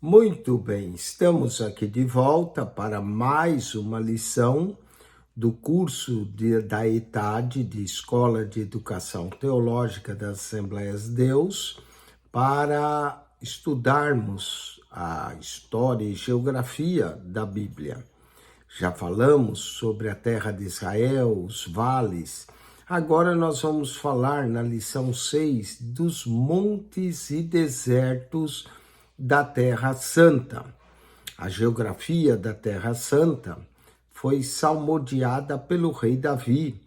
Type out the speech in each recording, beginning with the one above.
Muito bem, estamos aqui de volta para mais uma lição do curso da ETAD, de Escola de Educação Teológica das Assembleias de Deus, para estudarmos a história e geografia da Bíblia. Já falamos sobre a terra de Israel, os vales. Agora nós vamos falar na lição 6 dos montes e desertos da Terra Santa. A geografia da Terra Santa foi salmodiada pelo rei Davi.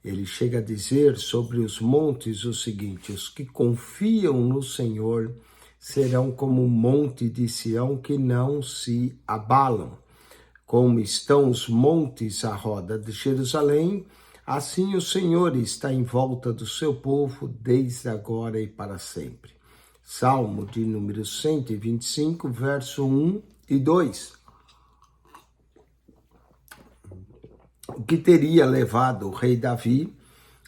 Ele chega a dizer sobre os montes o seguinte: os que confiam no Senhor serão como um monte de Sião que não se abalam. Como estão os montes à roda de Jerusalém, assim o Senhor está em volta do seu povo desde agora e para sempre. Salmo de número 125, verso 1 e 2. O que teria levado o rei Davi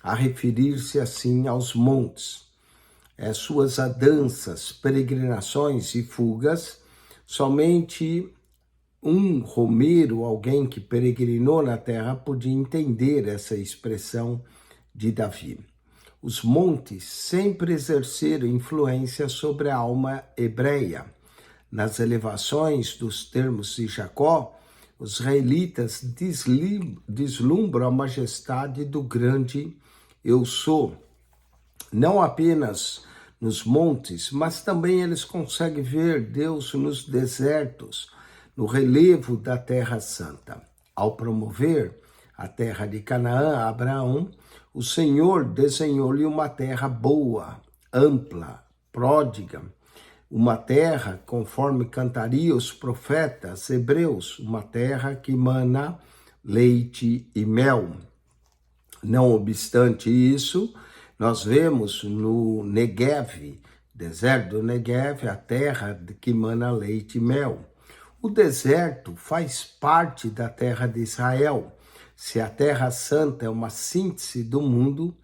a referir-se assim aos montes? Suas andanças, peregrinações e fugas, somente um romeiro, alguém que peregrinou na terra, podia entender essa expressão de Davi. Os montes sempre exerceram influência sobre a alma hebreia. Nas elevações dos termos de Jacó, os israelitas deslumbram a majestade do grande Eu Sou. Não apenas nos montes, mas também eles conseguem ver Deus nos desertos, no relevo da Terra Santa. Ao promover a terra de Canaã a Abraão, o Senhor desenhou-lhe uma terra boa, ampla, pródiga, uma terra, conforme cantariam os profetas hebreus, uma terra que mana leite e mel. Não obstante isso, nós vemos no Negev, deserto do Negev, a terra que mana leite e mel. O deserto faz parte da terra de Israel. Se a Terra Santa é uma síntese do mundo,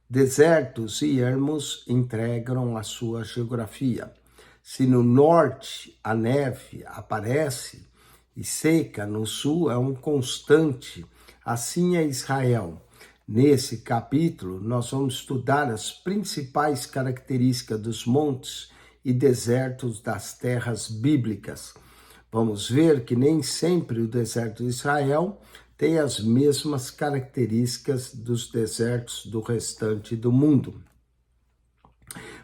desertos e ermos entregam a sua geografia. Se no norte a neve aparece e seca, no sul é um constante, assim é Israel. Nesse capítulo, nós vamos estudar as principais características dos montes e desertos das terras bíblicas. Vamos ver que nem sempre o deserto de Israel tem as mesmas características dos desertos do restante do mundo.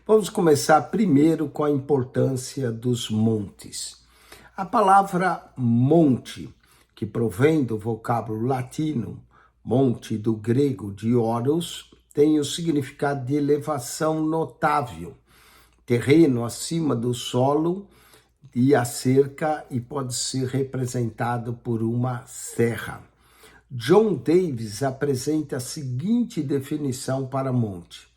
Vamos começar primeiro com a importância dos montes. A palavra monte, que provém do vocábulo latino, monte do grego de oros, tem o significado de elevação notável, terreno acima do solo e a cerca, e pode ser representado por uma serra. John Davis apresenta a seguinte definição para monte: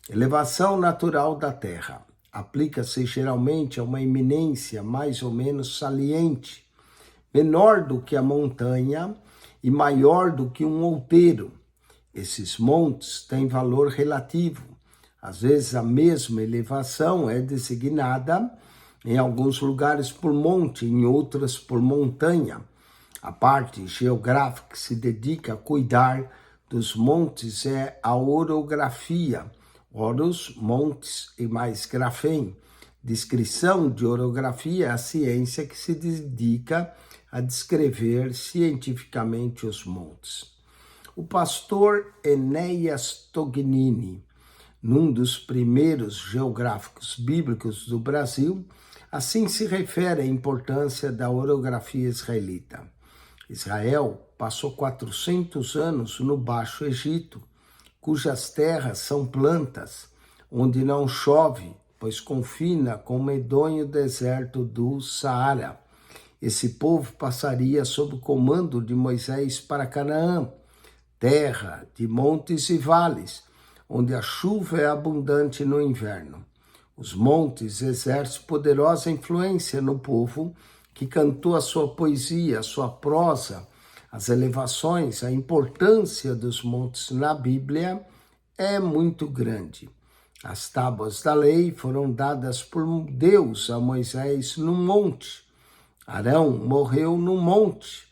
elevação natural da terra. Aplica-se geralmente a uma eminência mais ou menos saliente, menor do que a montanha e maior do que um outeiro. Esses montes têm valor relativo. Às vezes a mesma elevação é designada em alguns lugares por monte, em outras por montanha. A parte geográfica que se dedica a cuidar dos montes é a orografia. Oros, montes e mais grafém. Descrição de orografia é a ciência que se dedica a descrever cientificamente os montes. O pastor Enéas Tognini, num dos primeiros geográficos bíblicos do Brasil, assim se refere à importância da orografia israelita. Israel passou 400 anos no Baixo Egito, cujas terras são plantas, onde não chove, pois confina com o medonho deserto do Saara. Esse povo passaria sob o comando de Moisés para Canaã, terra de montes e vales, onde a chuva é abundante no inverno. Os montes exercem poderosa influência no povo que cantou a sua poesia, a sua prosa, as elevações. A importância dos montes na Bíblia é muito grande. As tábuas da lei foram dadas por Deus a Moisés no monte. Arão morreu no monte.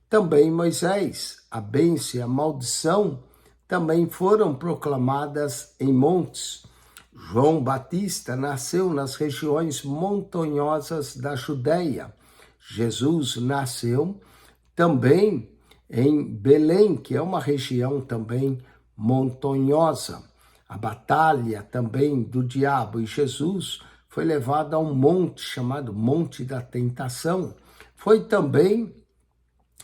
Também Moisés, a bênção e a maldição também foram proclamadas em montes. João Batista nasceu nas regiões montanhosas da Judéia. Jesus nasceu também em Belém, que é uma região também montanhosa. A batalha também do diabo e Jesus foi levada a um monte chamado Monte da Tentação. Foi também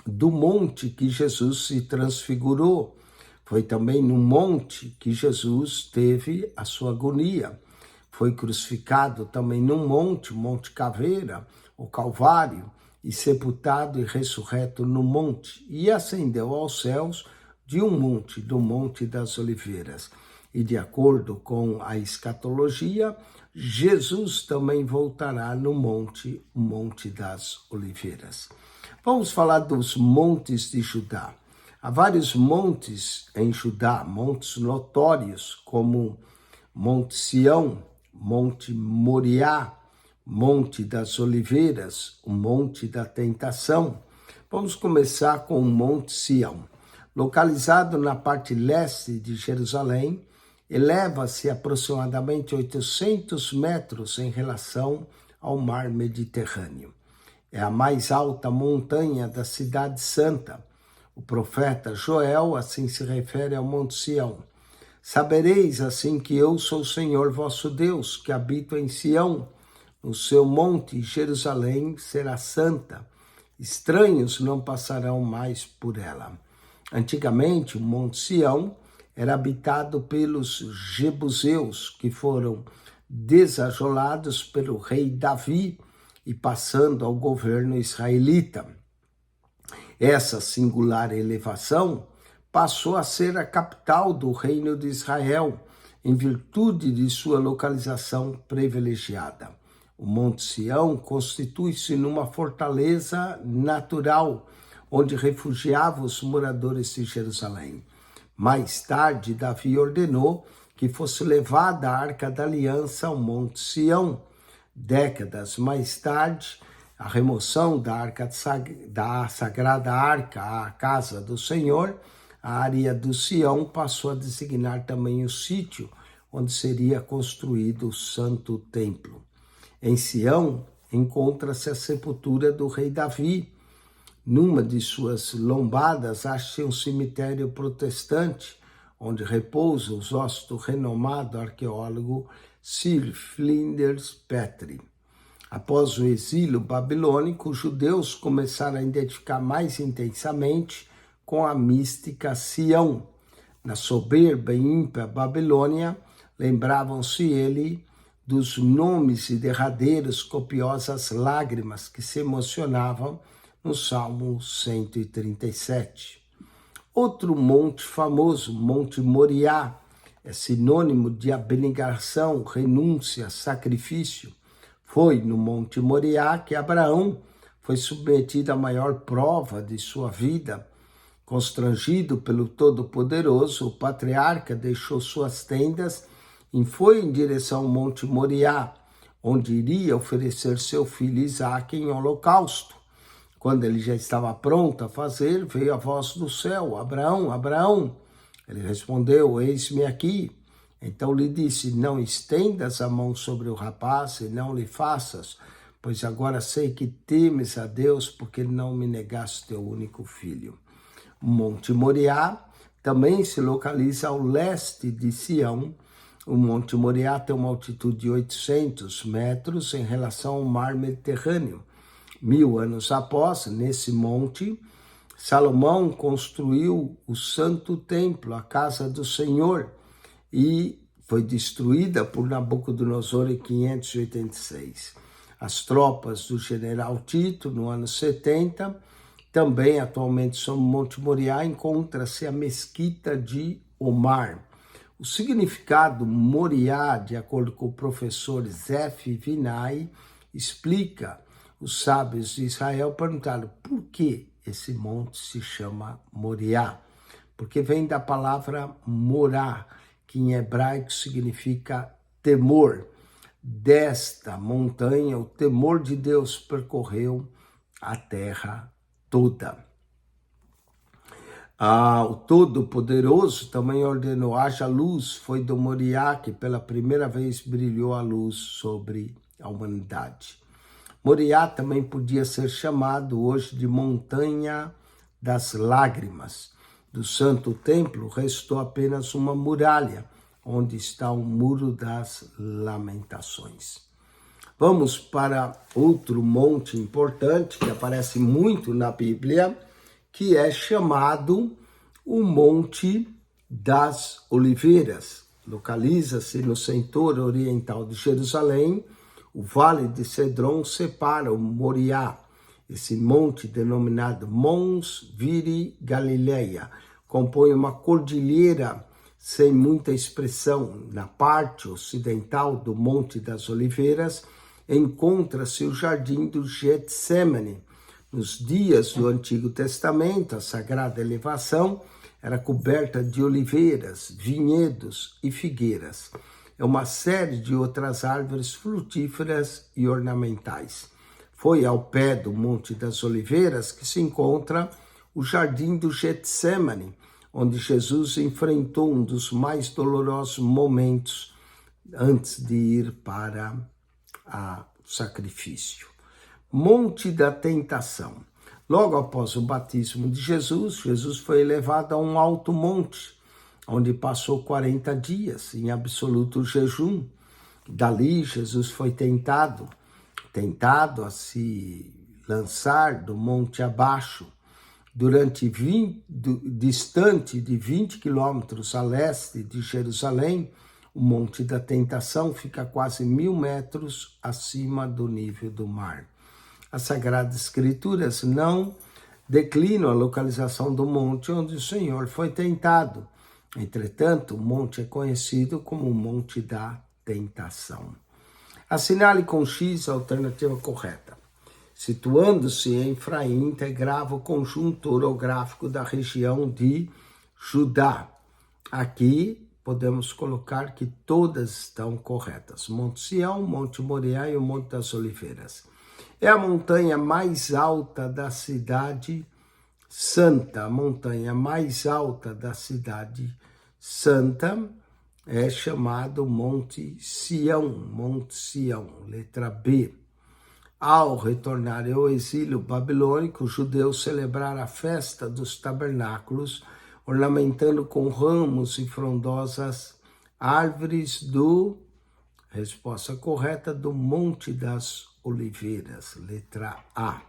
do monte que Jesus se transfigurou. Foi também no monte que Jesus teve a sua agonia. Foi crucificado também num monte, Monte Caveira, o Calvário, e sepultado e ressurreto no monte, e ascendeu aos céus de um monte, do Monte das Oliveiras. E de acordo com a escatologia, Jesus também voltará no monte, o Monte das Oliveiras. Vamos falar dos montes de Judá. Há vários montes em Judá, montes notórios, como Monte Sião, Monte Moriá, Monte das Oliveiras, o Monte da Tentação. Vamos começar com o Monte Sião. Localizado na parte leste de Jerusalém, eleva-se aproximadamente 800 metros em relação ao mar Mediterrâneo. É a mais alta montanha da Cidade Santa. O profeta Joel assim se refere ao Monte Sião. Sabereis assim que eu sou o Senhor vosso Deus, que habito em Sião. No seu monte, Jerusalém será santa. Estranhos não passarão mais por ela. Antigamente, o Monte Sião era habitado pelos jebuseus, que foram desajolados pelo rei Davi e passando ao governo israelita. Essa singular elevação passou a ser a capital do reino de Israel, em virtude de sua localização privilegiada. O Monte Sião constitui-se numa fortaleza natural, onde refugiava os moradores de Jerusalém. Mais tarde, Davi ordenou que fosse levada a Arca da Aliança ao Monte Sião. Décadas mais tarde, a remoção da Sagrada Arca à Casa do Senhor, a área do Sião passou a designar também o sítio onde seria construído o Santo Templo. Em Sião, encontra-se a sepultura do rei Davi. Numa de suas lombadas, acha-se um cemitério protestante, onde repousam os ossos do renomado arqueólogo Sir Flinders Petrie. Após o exílio babilônico, os judeus começaram a identificar mais intensamente com a mística Sião. Na soberba e ímpia Babilônia, lembravam-se ele dos nomes e derradeiras copiosas lágrimas que se emocionavam no Salmo 137. Outro monte famoso, Monte Moriá, é sinônimo de abnegação, renúncia, sacrifício. Foi no Monte Moriá que Abraão foi submetido à maior prova de sua vida. Constrangido pelo Todo-Poderoso, o patriarca deixou suas tendas e foi em direção ao Monte Moriá, onde iria oferecer seu filho Isaque em holocausto. Quando ele já estava pronto a fazer, veio a voz do céu: Abraão, Abraão. Ele respondeu: eis-me aqui. Então lhe disse: não estendas a mão sobre o rapaz e não lhe faças, pois agora sei que temes a Deus, porque não me negaste teu único filho. O Monte Moriá também se localiza ao leste de Sião. O Monte Moriá tem uma altitude de 800 metros em relação ao mar Mediterrâneo. 1000 anos após, nesse monte, Salomão construiu o Santo Templo, a Casa do Senhor, e foi destruída por Nabucodonosor em 586. As tropas do general Tito, no ano 70, também atualmente sobre o Monte Moriá, encontra-se a Mesquita de Omar. O significado Moriá, de acordo com o professor Zef Vinay, explica. Os sábios de Israel perguntaram por que esse monte se chama Moriá. Porque vem da palavra morá, que em hebraico significa temor. Desta montanha, o temor de Deus percorreu a terra toda. O Todo-Poderoso também ordenou: haja luz. Foi do Moriá que pela primeira vez brilhou a luz sobre a humanidade. Moriá também podia ser chamado hoje de Montanha das Lágrimas. Do Santo Templo restou apenas uma muralha, onde está o Muro das Lamentações. Vamos para outro monte importante que aparece muito na Bíblia, que é chamado o Monte das Oliveiras. Localiza-se no setor oriental de Jerusalém. O Vale de Cedron separa o Moriá. Esse monte, denominado Mons Viri Galileia, compõe uma cordilheira sem muita expressão. Na parte ocidental do Monte das Oliveiras encontra-se o Jardim do Getsêmani. Nos dias do Antigo Testamento, a sagrada elevação era coberta de oliveiras, vinhedos e figueiras. É uma série de outras árvores frutíferas e ornamentais. Foi ao pé do Monte das Oliveiras que se encontra o Jardim do Getsêmani, onde Jesus enfrentou um dos mais dolorosos momentos antes de ir para o sacrifício. Monte da Tentação. Logo após o batismo de Jesus, Jesus foi elevado a um alto monte, onde passou 40 dias em absoluto jejum. Dali, Jesus foi tentado a se lançar do monte abaixo. Distante de 20 quilômetros a leste de Jerusalém, o Monte da Tentação fica quase 1.000 metros acima do nível do mar. As Sagradas Escrituras não declinam a localização do monte onde o Senhor foi tentado. Entretanto, o monte é conhecido como o Monte da Tentação. Assinale com X a alternativa correta. Situando-se em Efraim, integrava o conjunto orográfico da região de Judá. Aqui podemos colocar que todas estão corretas. Monte Sião, Monte Moriá e o Monte das Oliveiras. É a montanha mais alta da cidade santa. A montanha mais alta da cidade santa é chamado Monte Sião, letra B. Ao retornar ao exílio babilônico, os judeus celebraram a festa dos tabernáculos, ornamentando com ramos e frondosas árvores resposta correta, do Monte das Oliveiras, letra A.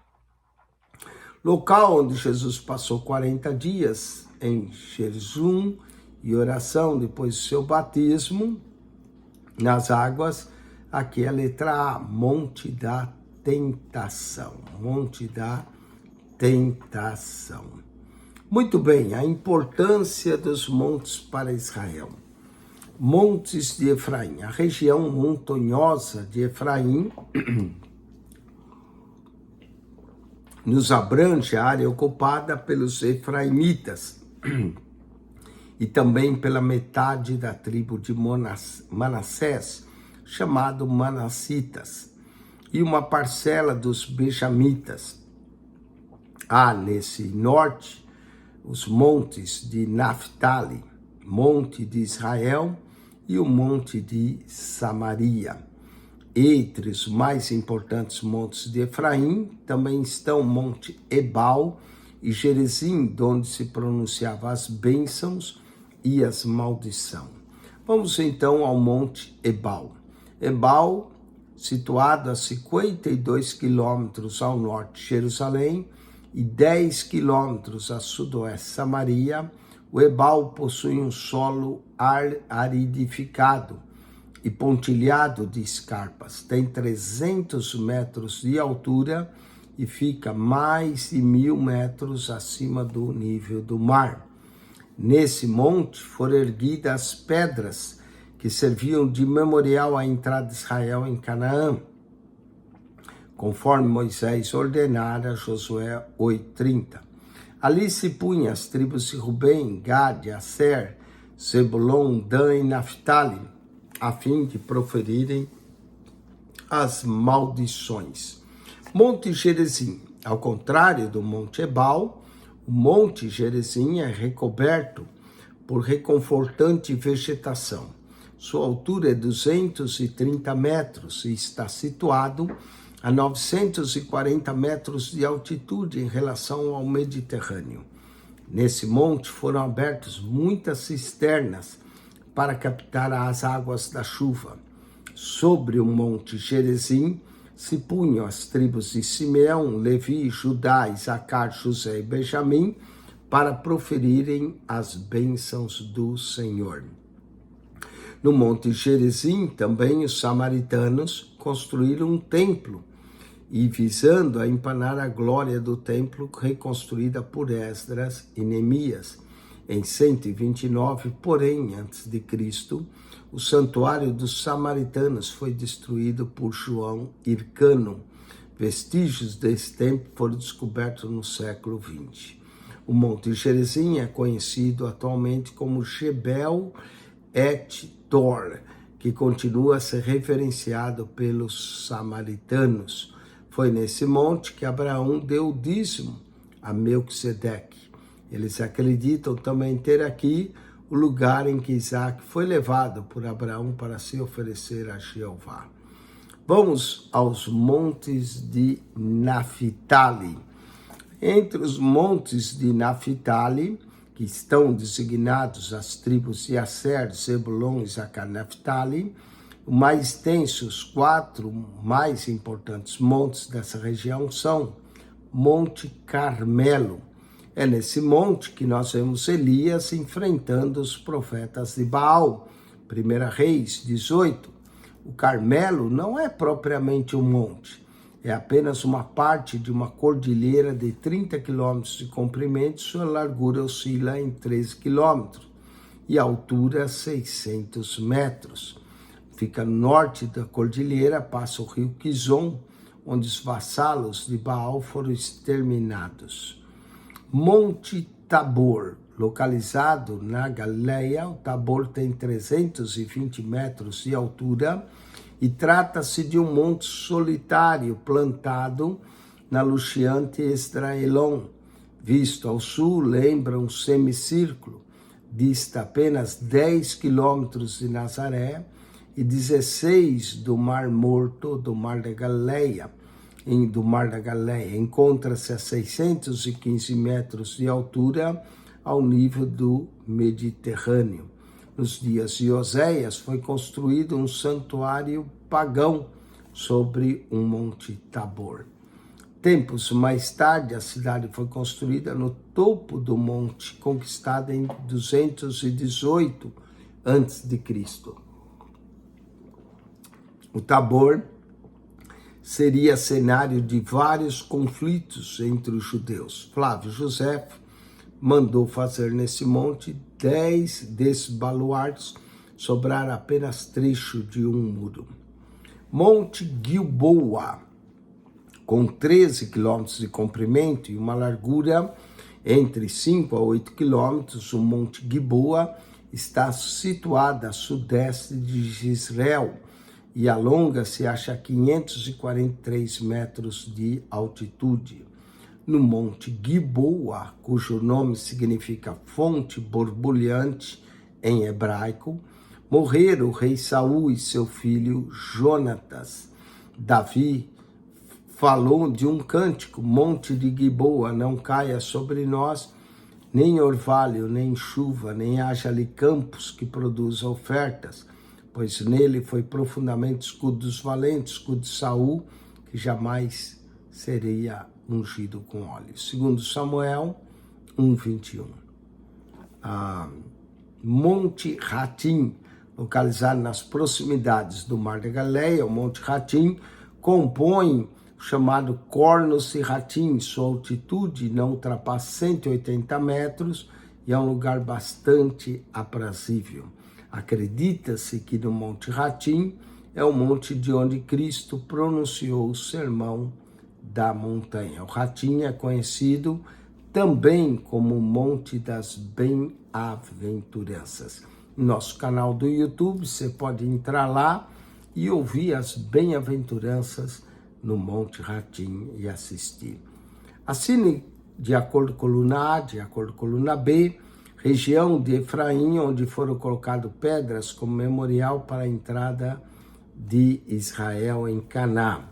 Local onde Jesus passou 40 dias em jejum e oração depois do seu batismo nas águas, aqui é a letra A, Monte da Tentação. Monte da Tentação. Muito bem, a importância dos montes para Israel. Montes de Efraim. A região montanhosa de Efraim nos abrange a área ocupada pelos efraimitas e também pela metade da tribo de Manassés, chamado Manassitas, e uma parcela dos benjamitas. Há nesse norte os montes de Naftali, Monte de Israel e o Monte de Samaria. Entre os mais importantes montes de Efraim também estão Monte Ebal e Gerizim, onde se pronunciavam as bênçãos e as maldições. Vamos então ao Monte Ebal. Ebal, situado a 52 quilômetros ao norte de Jerusalém e 10 quilômetros a sudoeste de Samaria, o Ebal possui um solo aridificado e pontilhado de escarpas. Tem 300 metros de altura e fica mais de 1.000 metros acima do nível do mar. Nesse monte foram erguidas pedras que serviam de memorial à entrada de Israel em Canaã, conforme Moisés ordenara a Josué 8:30. Ali se punham as tribos de Rubem, Gad, Asser, Zebulon, Dan e Naftali, a fim de proferirem as maldições. Monte Gerizim, ao contrário do Monte Ebal, o Monte Gerizim é recoberto por reconfortante vegetação. Sua altura é 230 metros e está situado a 940 metros de altitude em relação ao Mediterrâneo. Nesse monte foram abertas muitas cisternas para captar as águas da chuva. Sobre o Monte Gerizim se punham as tribos de Simeão, Levi, Judá, Isacar, José e Benjamim para proferirem as bênçãos do Senhor. No Monte Gerizim também os samaritanos construíram um templo e visando a empanar a glória do templo reconstruída por Esdras e Neemias. Em 129, porém, antes de Cristo, o santuário dos samaritanos foi destruído por João Hircano. Vestígios desse templo foram descobertos no século XX. O Monte Gerizim é conhecido atualmente como Jebel et Dor, que continua a ser reverenciado pelos samaritanos. Foi nesse monte que Abraão deu o dízimo a Melquisedeque. Eles acreditam também ter aqui o lugar em que Isaac foi levado por Abraão para se oferecer a Jeová. Vamos aos montes de Naftali. Entre os montes de Naftali, que estão designados as tribos de Aser, Zebulon, Isacar, Naftali, o mais extenso, os 4 mais importantes montes dessa região são Monte Carmelo. É nesse monte que nós vemos Elias enfrentando os profetas de Baal, 1 Reis 18. O Carmelo não é propriamente um monte, é apenas uma parte de uma cordilheira de 30 quilômetros de comprimento, sua largura oscila em 13 quilômetros e a altura 600 metros. Fica no norte da cordilheira, passa o rio Quizon, onde os vassalos de Baal foram exterminados. Monte Tabor, localizado na Galileia, o Tabor tem 320 metros de altura e trata-se de um monte solitário plantado na luxeante Esdraelon. Visto ao sul, lembra um semicírculo, dista apenas 10 quilômetros de Nazaré e 16 do Mar Morto, do Mar da Galileia. Encontra-se a 615 metros de altura ao nível do Mediterrâneo. Nos dias de Oséias foi construído um santuário pagão sobre um monte Tabor. Tempos mais tarde, a cidade foi construída no topo do monte, conquistada em 218 a.C. O Tabor seria cenário de vários conflitos entre os judeus. Flávio Josefo mandou fazer nesse monte 10 desses baluartes, sobrar apenas trecho de um muro. Monte Gilboa, com 13 quilômetros de comprimento e uma largura entre 5 a 8 quilômetros, o Monte Gilboa está situado a sudeste de Israel e alonga-se a 543 metros de altitude. No Monte Gilboa, cujo nome significa fonte borbulhante em hebraico, morreram o rei Saul e seu filho Jonatas. Davi falou de um cântico: Monte de Gilboa, não caia sobre nós nem orvalho, nem chuva, nem haja ali campos que produzam ofertas, pois nele foi profundamente escudo dos valentes, escudo de Saul, que jamais seria ungido com óleo. Segundo Samuel 1:21. Monte Hatim, localizado nas proximidades do Mar da Galileia, o Monte Hatim compõe o chamado Cornos de Hatim. Sua altitude não ultrapassa 180 metros e é um lugar bastante aprazível. Acredita-se que no Monte Hatim é o monte de onde Cristo pronunciou o sermão da montanha. O Hatim é conhecido também como o Monte das Bem-aventuranças. bem-aventuranças. Nosso canal do YouTube, você pode entrar lá e ouvir as bem-aventuranças no Monte Ratim e assistir. Assine de acordo com a coluna A, de acordo com a coluna B, região de Efraim, onde foram colocadas pedras como memorial para a entrada de Israel em Canaã.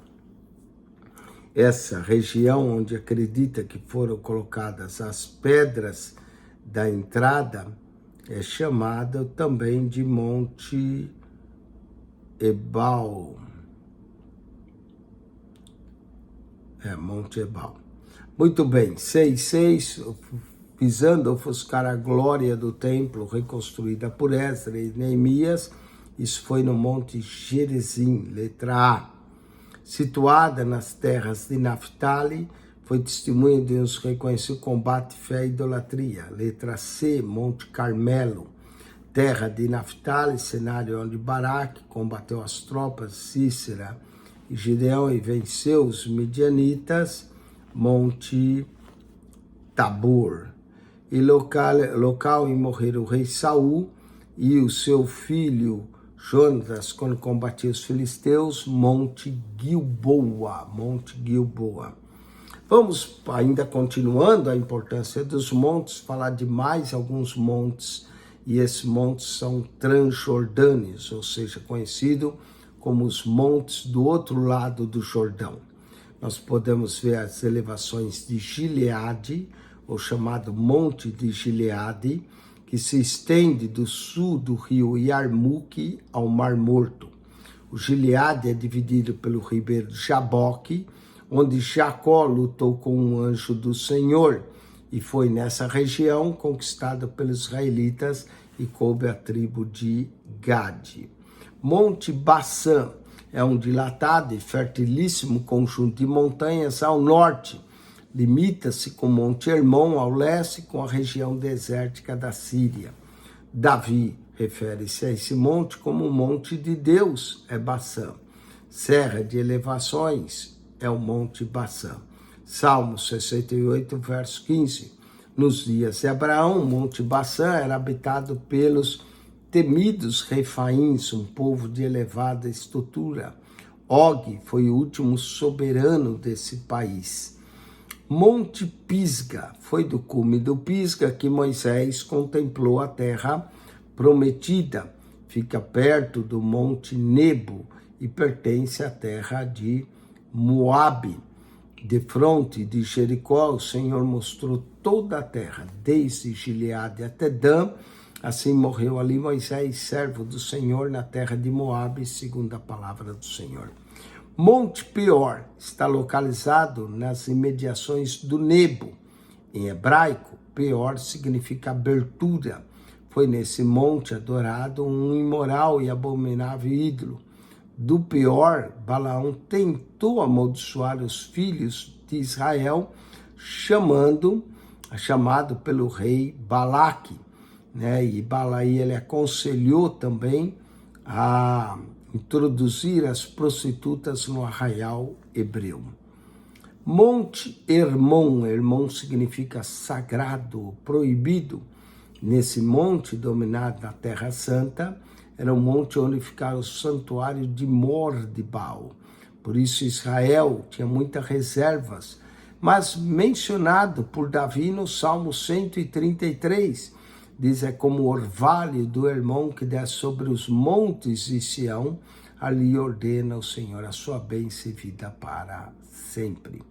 Essa região onde acredita que foram colocadas as pedras da entrada é chamada também de Monte Ebal. Monte Ebal. Muito bem, 6:6, visando ofuscar a glória do templo reconstruída por Esdras e Neemias. Isso foi no Monte Gerizim, letra A. Situada nas terras de Naftali, foi testemunha de uns reconhecidos combate, fé e idolatria. Letra C, Monte Carmelo, terra de Naftali, cenário onde Baraque combateu as tropas de Sísera e Gideão e venceu os midianitas. Monte Tabor, e local em morrer o rei Saul e o seu filho Jonatas, quando combatia os filisteus. Monte Gilboa, Monte Gilboa. Vamos, ainda continuando a importância dos montes, falar de mais alguns montes, e esses montes são transjordâneos, ou seja, conhecido como os montes do outro lado do Jordão. Nós podemos ver as elevações de Gileade, ou chamado Monte de Gileade, que se estende do sul do rio Yarmuque ao Mar Morto. O Gileade é dividido pelo ribeiro Jaboque, onde Jacó lutou com um anjo do Senhor, e foi nessa região conquistada pelos israelitas e coube a tribo de Gade. Monte Baçã é um dilatado e fertilíssimo conjunto de montanhas ao norte. Limita-se com Monte Hermon ao leste, com a região desértica da Síria. Davi refere-se a esse monte como o monte de Deus, é Baçã. Serra de elevações é o Monte Baçã. Salmo 68, verso 15. Nos dias de Abraão, o Monte Baçã era habitado pelos temidos refaíns, um povo de elevada estrutura. Og foi o último soberano desse país. Monte Pisga, foi do cume do Pisga que Moisés contemplou a terra prometida. Fica perto do Monte Nebo e pertence à terra de Moabe. De fronte de Jericó, o Senhor mostrou toda a terra, desde Gileade até Dan. Assim morreu ali Moisés, servo do Senhor, na terra de Moabe, segundo a palavra do Senhor. Monte Peor está localizado nas imediações do Nebo. Em hebraico, Peor significa abertura. Foi nesse monte adorado um imoral e abominável ídolo. Do Peor, Balaão tentou amaldiçoar os filhos de Israel, chamado pelo rei Balaque. E Balaí ele aconselhou também a introduzir as prostitutas no arraial hebreu. Monte Hermon, Hermon significa sagrado, proibido. Nesse monte, dominado na Terra Santa, era um monte onde ficava o santuário de Mor de Baal. Por isso Israel tinha muitas reservas, mas mencionado por Davi no Salmo 133, diz, é como o orvalho do Hermon que desce sobre os montes de Sião, ali ordena o Senhor a sua bênção e vida para sempre.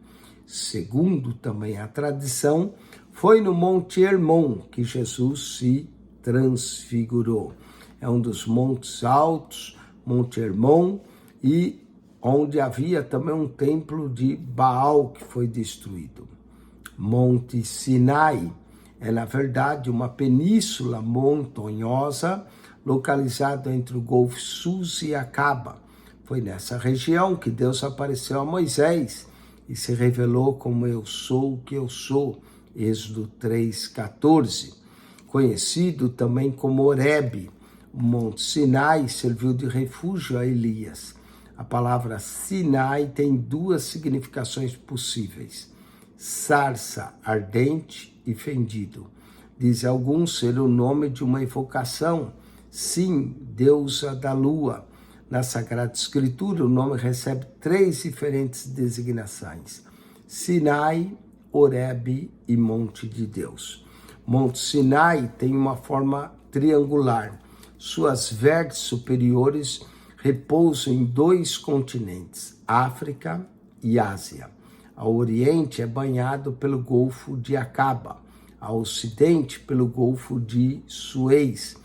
Segundo também a tradição, foi no Monte Hermon que Jesus se transfigurou. É um dos montes altos, Monte Hermon, e onde havia também um templo de Baal que foi destruído. Monte Sinai é, na verdade, uma península montanhosa localizada entre o Golfo Sus e Acaba. Foi nessa região que Deus apareceu a Moisés e se revelou como eu sou o que eu sou, Êxodo 3,14. Conhecido também como Horebe, o Monte Sinai serviu de refúgio a Elias. A palavra Sinai tem duas significações possíveis: sarça ardente e fendido. Dizem alguns ser o nome de uma evocação. Sim, deusa da lua. Na Sagrada Escritura, o nome recebe 3 diferentes designações: Sinai, Horebe e Monte de Deus. Monte Sinai tem uma forma triangular. Suas vértices superiores repousam em 2 continentes, África e Ásia. Ao oriente é banhado pelo Golfo de Acaba, ao ocidente pelo Golfo de Suez.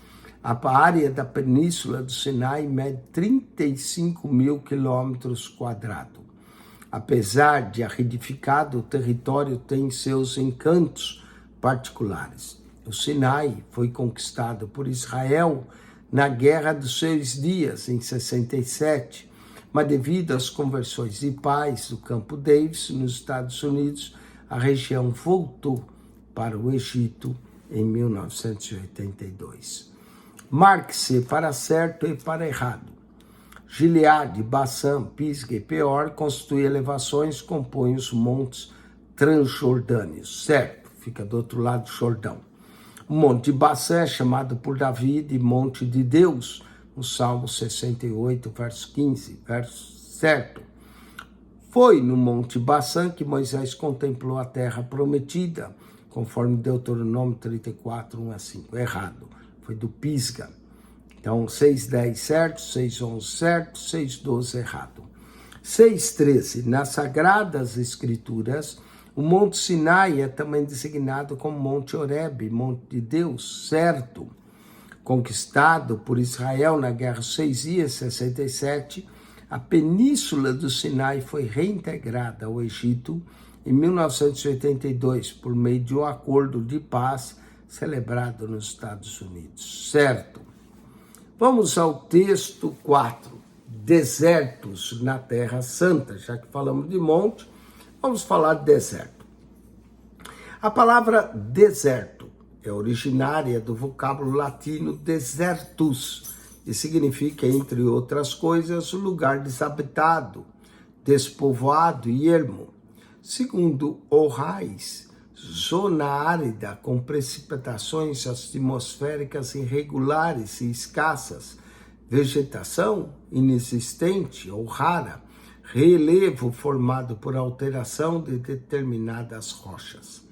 A área da Península do Sinai mede 35 mil quilômetros quadrados. Apesar de aridificado, o território tem seus encantos particulares. O Sinai foi conquistado por Israel na Guerra dos 6 Dias, em 67, mas devido às conversões de paz do Campo Davis, nos Estados Unidos, a região voltou para o Egito em 1982. Marque-se para certo e para errado. Gileade, Bassã, Pisga e Peor constituem elevações que compõem os montes transjordâneos, certo? Fica do outro lado do Jordão. O Monte de Bassã é chamado por Davi de Monte de Deus, no Salmo 68, verso 15, verso certo. Foi no Monte Bassã que Moisés contemplou a terra prometida, conforme Deuteronômio 34, 1 a 5. Errado, foi do Pisga. Então, 6:10 certo, 6:11 certo, 6:12 errado. 6:13, nas Sagradas Escrituras, o Monte Sinai é também designado como Monte Horebe, Monte de Deus, certo. Conquistado por Israel na Guerra dos 6 Dias, 67, a Península do Sinai foi reintegrada ao Egito em 1982, por meio de um acordo de paz celebrado nos Estados Unidos, certo. Vamos ao texto 4, desertos na Terra Santa. Já que falamos de monte, vamos falar de deserto. A palavra deserto é originária do vocábulo latino desertus, que significa, entre outras coisas, lugar desabitado, despovoado e ermo. Segundo Orrais, zona árida com precipitações atmosféricas irregulares e escassas, vegetação inexistente ou rara, relevo formado por alteração de determinadas rochas.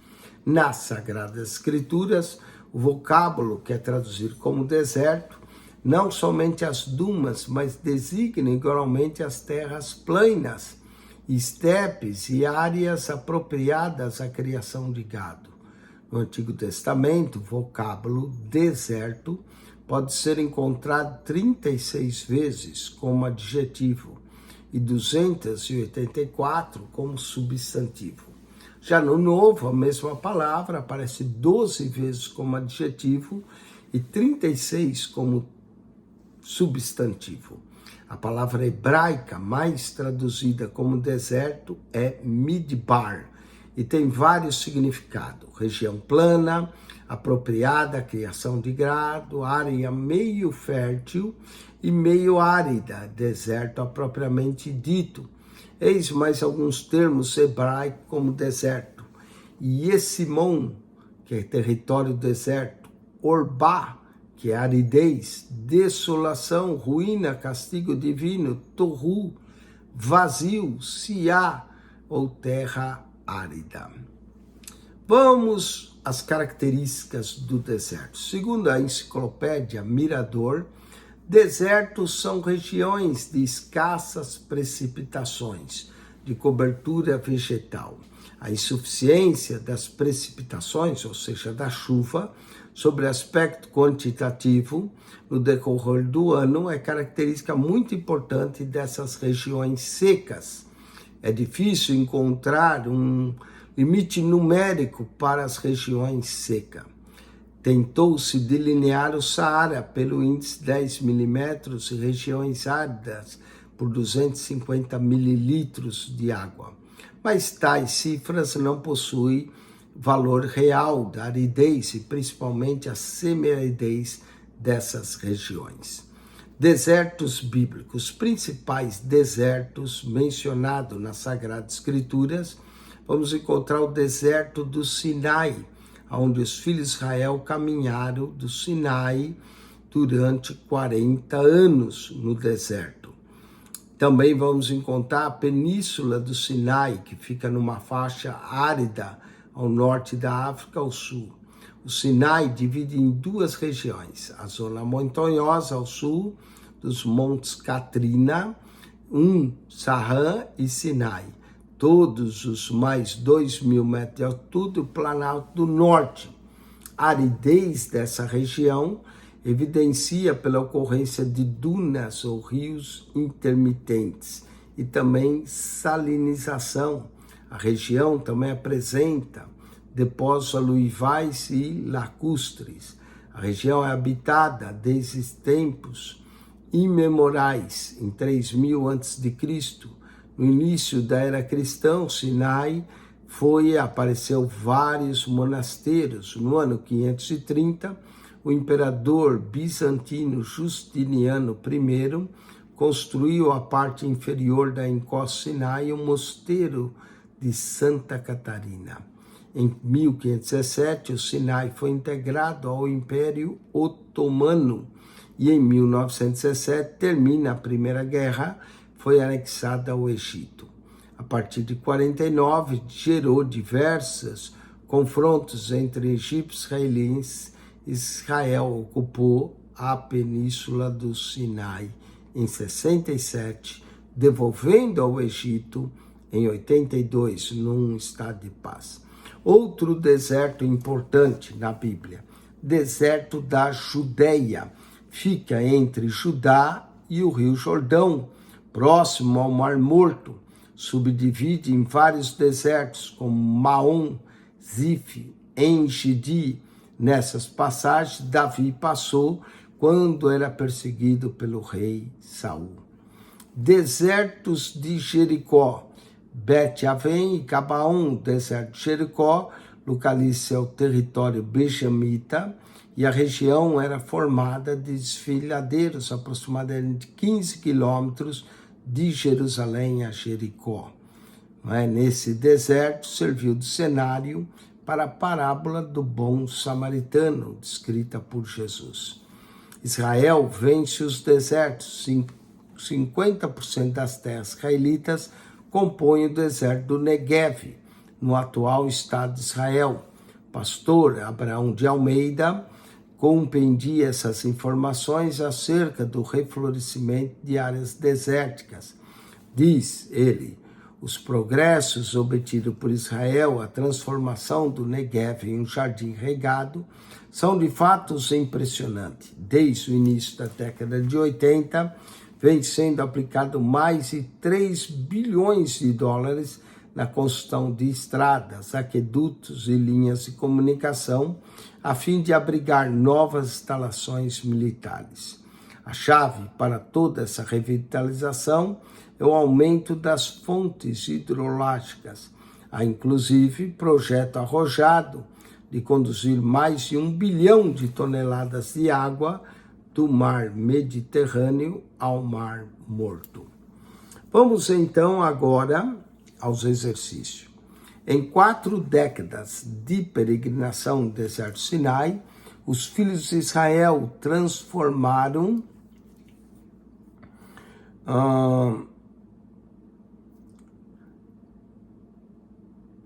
Nas Sagradas Escrituras, o vocábulo quer traduzir como deserto não somente as dunas, mas designa igualmente as terras planas, estepes e áreas apropriadas à criação de gado. No Antigo Testamento, o vocábulo deserto pode ser encontrado 36 vezes como adjetivo e 284 como substantivo. Já no Novo, a mesma palavra aparece 12 vezes como adjetivo e 36 como substantivo. A palavra hebraica mais traduzida como deserto é midbar e tem vários significados: região plana, apropriada à criação de gado, área meio fértil e meio árida, deserto propriamente dito. Eis mais alguns termos hebraicos como deserto: Yesimon, que é território deserto; Orbá, que é aridez; desolação, ruína, castigo divino; Torru, vazio; Siá, ou terra árida. Vamos às características do deserto. Segundo a enciclopédia Mirador, desertos são regiões de escassas precipitações, de cobertura vegetal. A insuficiência das precipitações, ou seja, da chuva, sobre aspecto quantitativo, no decorrer do ano, é característica muito importante dessas regiões secas. É difícil encontrar um limite numérico para as regiões secas. Tentou-se delinear o Saara pelo índice 10 milímetros e regiões áridas por 250 mililitros de água. Mas tais cifras não possuem valor real da aridez e principalmente a semi-aridez dessas regiões. Desertos bíblicos. Os principais desertos mencionados nas Sagradas Escrituras, vamos encontrar o deserto do Sinai, onde os filhos de Israel caminharam do Sinai durante 40 anos no deserto. Também vamos encontrar a Península do Sinai, que fica numa faixa árida ao norte da África ao sul. O Sinai divide em duas regiões, a zona montanhosa ao sul dos montes Katrina, Sahã e Sinai, todos os mais 2.000 metros de altura, o Planalto do Norte. A aridez dessa região evidencia pela ocorrência de dunas ou rios intermitentes e também salinização. A região também apresenta depósitos aluvais e lacustres. A região é habitada desde tempos imemorais, em 3000 a.C. No início da era cristã, o Sinai apareceu vários monastérios. No ano 530, o imperador bizantino Justiniano I construiu a parte inferior da encosta Sinai, o mosteiro de Santa Catarina. Em 1517, o Sinai foi integrado ao Império Otomano e em 1917 termina a Primeira Guerra, foi anexada ao Egito. A partir de 49, gerou diversos confrontos entre egípcios e israelenses. Israel ocupou a Península do Sinai em 67, devolvendo ao Egito em 82, num estado de paz. Outro deserto importante na Bíblia, deserto da Judeia, fica entre Judá e o Rio Jordão, próximo ao Mar Morto, subdivide em vários desertos, como Maom, Zif, En-Gedi. Nessas passagens, Davi passou quando era perseguido pelo rei Saul. Desertos de Jericó, Bet-Aven e Gabaon. Deserto de Jericó localiza o território benjamita e a região era formada de desfiladeiros, aproximadamente 15 quilômetros de Jerusalém a Jericó. Nesse deserto serviu de cenário para a parábola do bom samaritano, descrita por Jesus. Israel vence os desertos. 50% das terras israelitas compõem o deserto do Negev, no atual estado de Israel. Pastor Abraão de Almeida compreendia essas informações acerca do reflorescimento de áreas desérticas. Diz ele: os progressos obtidos por Israel, a transformação do Negev em um jardim regado, são de fato impressionantes. Desde o início da década de 80, vem sendo aplicado mais de 3 bilhões de dólares na construção de estradas, aquedutos e linhas de comunicação, a fim de abrigar novas instalações militares. A chave para toda essa revitalização é o aumento das fontes hidrológicas. Há, inclusive, projeto arrojado de conduzir mais de 1 bilhão de toneladas de água do mar Mediterrâneo ao Mar Morto. Vamos, então, agora aos exercícios. Em 4 décadas de peregrinação no deserto Sinai, os filhos de Israel transformaram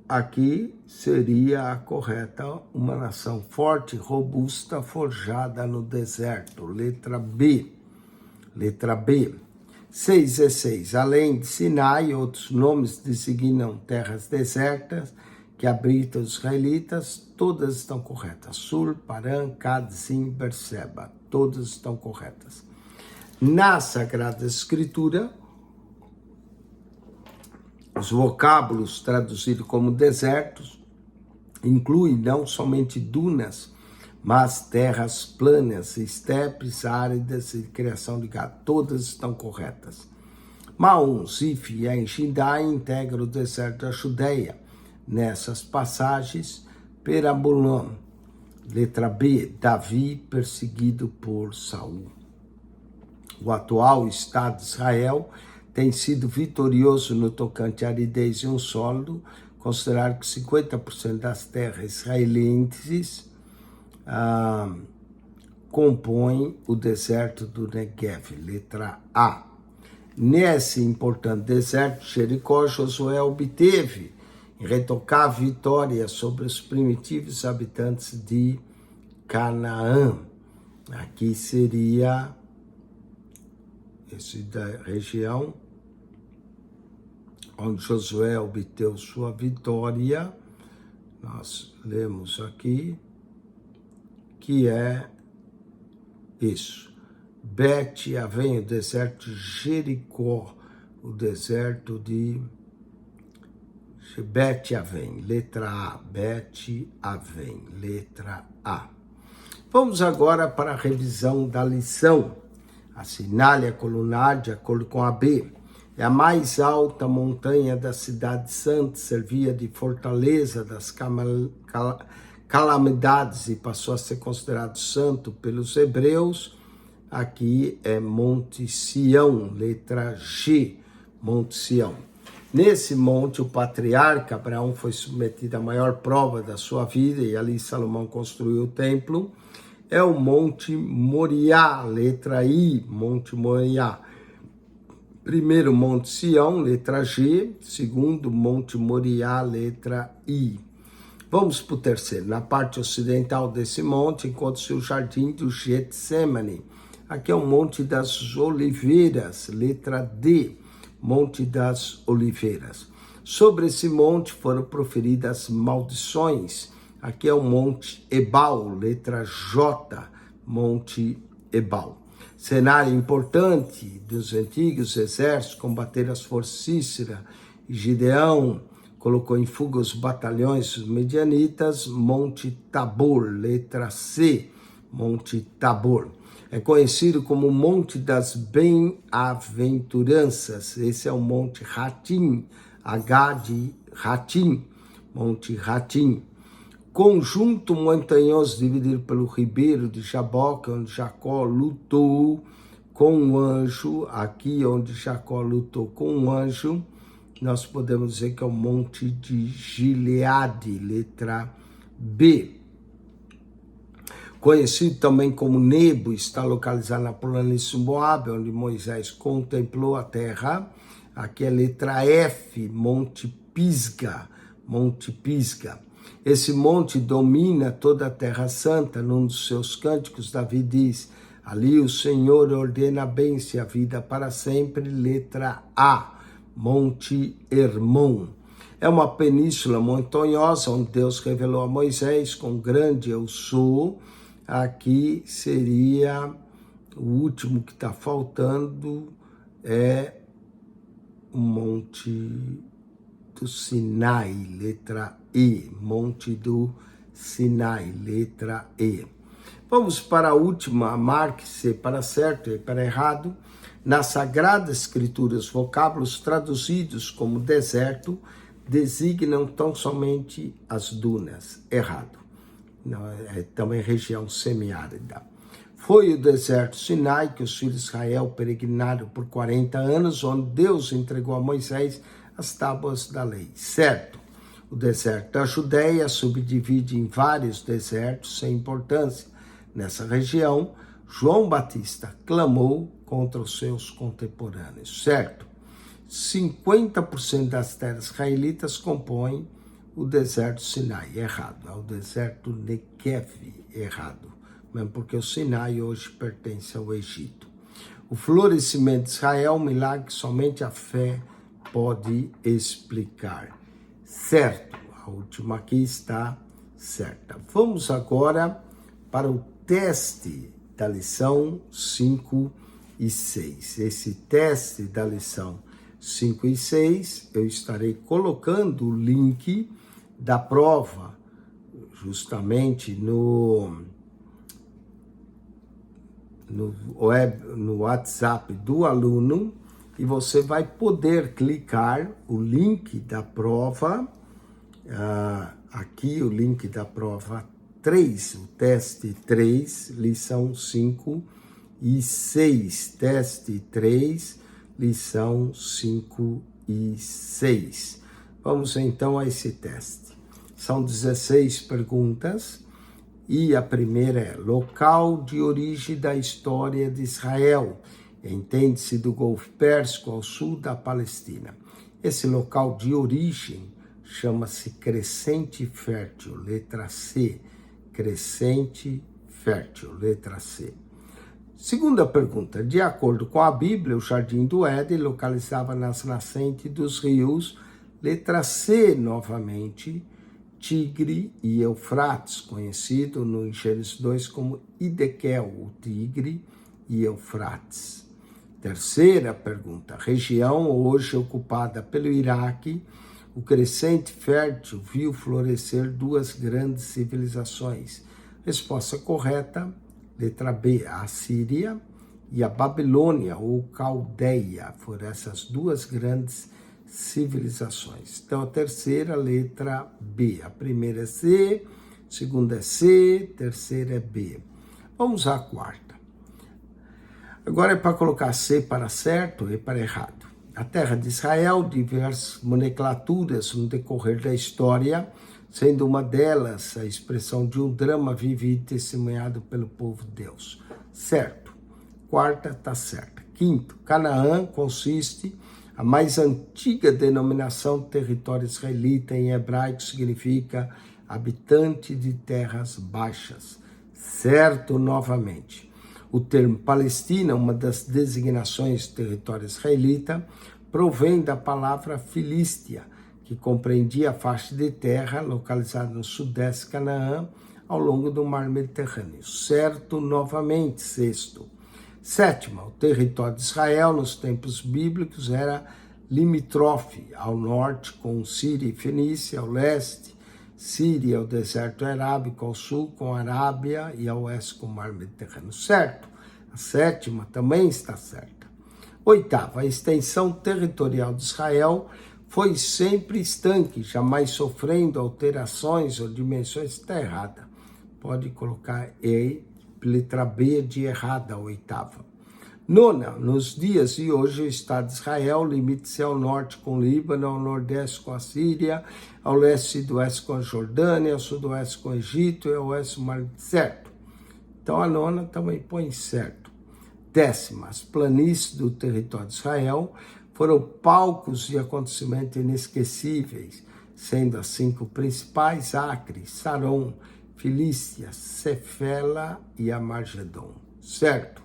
aqui seria a correta, uma nação forte, robusta, forjada no deserto. Letra B. Letra B. 6:16. Além de Sinai, outros nomes designam terras desertas que habitam os israelitas. Todas estão corretas. Sur, Parã, Cadzim, Berseba. Todas estão corretas. Na Sagrada Escritura, os vocábulos traduzidos como desertos incluem não somente dunas, mas terras planas, estepes, áridas e criação de gado. Todas estão corretas. Maom, Zif e En-Gedi integram o deserto da Judeia. Nessas passagens, perambulando. Letra B, Davi perseguido por Saul. O atual Estado de Israel tem sido vitorioso no tocante à aridez em um solo, considerar que 50% das terras israelenses compõem o deserto do Negev, letra A. Nesse importante deserto de Jericó, Josué obteve irretocável vitória sobre os primitivos habitantes de Canaã. Aqui seria esse da região onde Josué obteve sua vitória. Nós lemos aqui que é isso. Bet-Aven, o deserto de Jericó, o deserto de Bet-Aven, letra A, Bet-Aven, letra A. Vamos agora para a revisão da lição. A Sinália colunar, de acordo com a B, é a mais alta montanha da cidade santa, servia de fortaleza das calamidades e passou a ser considerado santo pelos hebreus. Aqui é Monte Sião, letra G, Monte Sião. Nesse monte, o patriarca Abraão foi submetido à maior prova da sua vida, e ali Salomão construiu o templo. É o Monte Moriá, letra I, Monte Moriá. Primeiro, Monte Sião, letra G. Segundo, Monte Moriá, letra I. Vamos para o terceiro. Na parte ocidental desse monte, encontra-se o Jardim do Getsemane. Aqui é o Monte das Oliveiras, letra D, Monte das Oliveiras. Sobre esse monte foram proferidas maldições. Aqui é o Monte Ebal, letra J, Monte Ebal. Cenário importante dos antigos exércitos, combater as forças Cícera e Gideão, colocou em fuga os batalhões medianitas, Monte Tabor, letra C, Monte Tabor. É conhecido como o Monte das Bem-aventuranças. Esse é o Monte Hatim, H de Hatim, Monte Hatim. Conjunto montanhoso dividido pelo ribeiro de Jaboque, onde Jacó lutou com um anjo. Aqui onde Jacó lutou com um anjo, nós podemos dizer que é o Monte de Gileade, letra B. Conhecido também como Nebo, está localizado na planície Moabe, onde Moisés contemplou a terra. Aqui é letra F, Monte Pisga, Monte Pisga. Esse monte domina toda a Terra Santa. Num dos seus cânticos, Davi diz: ali o Senhor ordena a bênção e a vida para sempre, letra A, Monte Hermon. É uma península montanhosa onde Deus revelou a Moisés com grande eu sou. Aqui seria o último que está faltando, é o Monte do Sinai, letra E, Monte do Sinai, letra E. Vamos para a última, marque-se para certo e para errado. Nas Sagradas Escrituras, vocábulos traduzidos como deserto designam tão somente as dunas. Errado. Não, é também região semiárida. Foi o deserto Sinai que os filhos de Israel peregrinaram por 40 anos, onde Deus entregou a Moisés as tábuas da lei. Certo. O deserto da Judéia subdivide em vários desertos sem importância. Nessa região, João Batista clamou contra os seus contemporâneos. Certo. 50% das terras israelitas compõem o deserto Sinai. Errado. É o deserto Negev. Errado. Mesmo porque o Sinai hoje pertence ao Egito. O florescimento de Israel, um milagre que somente a fé pode explicar. Certo. A última aqui está certa. Vamos agora para o teste da lição 5 e 6. Esse teste da lição 5 e 6, eu estarei colocando o link da prova justamente no WhatsApp do aluno, e você vai poder clicar o link da prova, aqui o link da prova 3, o teste 3, lição 5 e 6, teste 3, lição 5 e 6. Vamos então a esse teste. São 16 perguntas e a primeira é: local de origem da história de Israel. Entende-se do Golfo Pérsico ao sul da Palestina. Esse local de origem chama-se Crescente Fértil, letra C. Crescente Fértil, letra C. Segunda pergunta: de acordo com a Bíblia, o Jardim do Éden localizava nas nascentes dos rios, letra C novamente, Tigre e Eufrates, conhecido no Gênesis 2 como Idequel, o Tigre e Eufrates. Terceira pergunta: região hoje ocupada pelo Iraque, o Crescente Fértil viu florescer duas grandes civilizações. Resposta correta, letra B, a Síria e a Babilônia ou Caldeia, foram essas duas grandes civilizações. Então a terceira, letra B. A primeira é C, a segunda é C, a terceira é B. Vamos à quarta. Agora é para colocar C para certo e para errado. A terra de Israel, diversas nomenclaturas no decorrer da história, sendo uma delas a expressão de um drama vivido e testemunhado pelo povo de Deus. Certo. Quarta está certa. Quinto, Canaã consiste a mais antiga denominação do território israelita, em hebraico significa habitante de terras baixas. Certo novamente. O termo Palestina, uma das designações do território israelita, provém da palavra Filístia, que compreendia a faixa de terra localizada no sudeste de Canaã, ao longo do mar Mediterrâneo. Certo novamente, sexto. Sétima, o território de Israel, nos tempos bíblicos, era limítrofe ao norte com Síria e Fenícia, ao leste, Síria, o deserto arábico, ao sul com a Arábia e ao oeste com o mar Mediterrâneo. Certo. A sétima também está certa. Oitava, a extensão territorial de Israel foi sempre estanque, jamais sofrendo alterações ou dimensões. Está errada. Pode colocar E, letra B de errada, a oitava. Nona, nos dias de hoje, o Estado de Israel limita-se ao norte com o Líbano, ao nordeste com a Síria, ao leste e sudoeste com a Jordânia, ao sudoeste com o Egito e ao oeste com o mar. Certo. Então a nona também põe certo. Décima, as planícies do território de Israel foram palcos de acontecimentos inesquecíveis, sendo as 5 principais: Acre, Saron, Filístia, Cefela e Amargedon. Certo.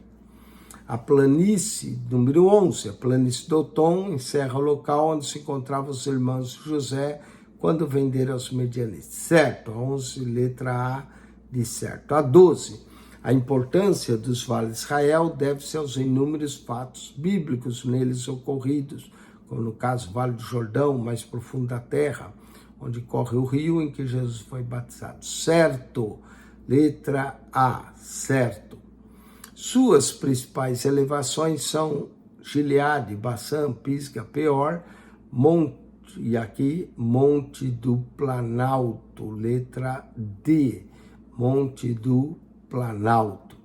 A planície número 11, a planície do Otom, encerra o local onde se encontravam os irmãos de José quando venderam aos medianitas. Certo, a 11, letra A de certo. A 12, a importância dos vales de Israel deve-se aos inúmeros fatos bíblicos neles ocorridos, como no caso Vale do Jordão, mais profundo da terra, onde corre o rio em que Jesus foi batizado. Certo, letra A, certo. Suas principais elevações são Gileade, Baçã, Pisga, Peor, Monte do Planalto, letra D, Monte do Planalto.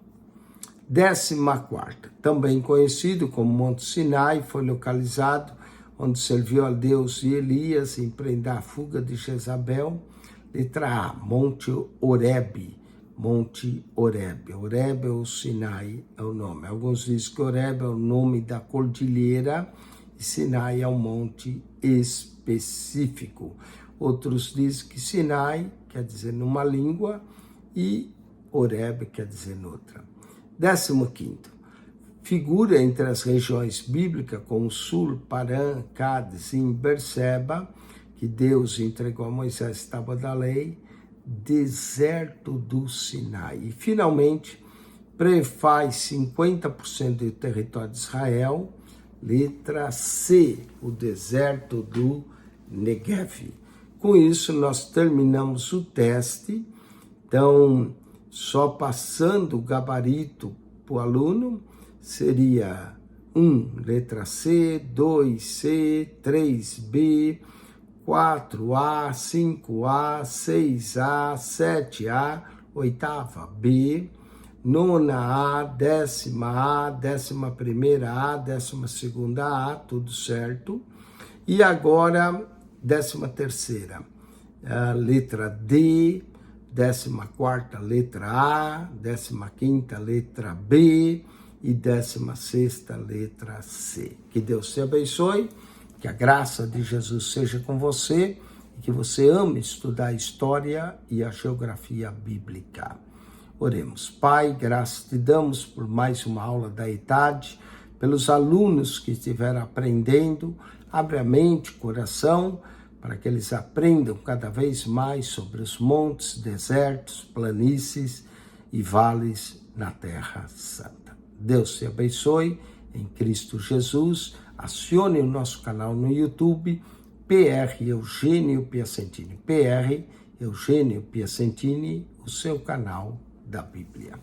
14ª, também conhecido como Monte Sinai, foi localizado onde serviu a Deus e Elias em prender a fuga de Jezabel. Letra A, Monte Horebe. Monte Horebe. Horebe ou Sinai é o nome. Alguns dizem que Horebe é o nome da cordilheira e Sinai é um monte específico. Outros dizem que Sinai quer dizer numa língua e Horebe quer dizer noutra. 15º, figura entre as regiões bíblicas como Sul, Parã, Cádiz e Berseba, que Deus entregou a Moisés a tábua da lei, deserto do Sinai. E, finalmente, prefaz 50% do território de Israel, letra C, o deserto do Negev. Com isso, nós terminamos o teste. Então, só passando o gabarito para o aluno, seria 1, letra C, 2C, 3B, 4A, 5A, 6A, 7A, 8ª B, 9A, 10ª A, 11ª A, 12ª A, tudo certo. E agora 13ª, letra D, 14ª, letra A, 15ª, letra B e 16ª, letra C. Que Deus te abençoe, que a graça de Jesus seja com você e que você ame estudar a história e a geografia bíblica. Oremos. Pai, graças te damos por mais uma aula da idade, pelos alunos que estiveram aprendendo. Abre a mente, coração, para que eles aprendam cada vez mais sobre os montes, desertos, planícies e vales na Terra Santa. Deus te abençoe em Cristo Jesus. Acione o nosso canal no YouTube, PR Eugênio Piacentini. PR Eugênio Piacentini, o seu canal da Bíblia.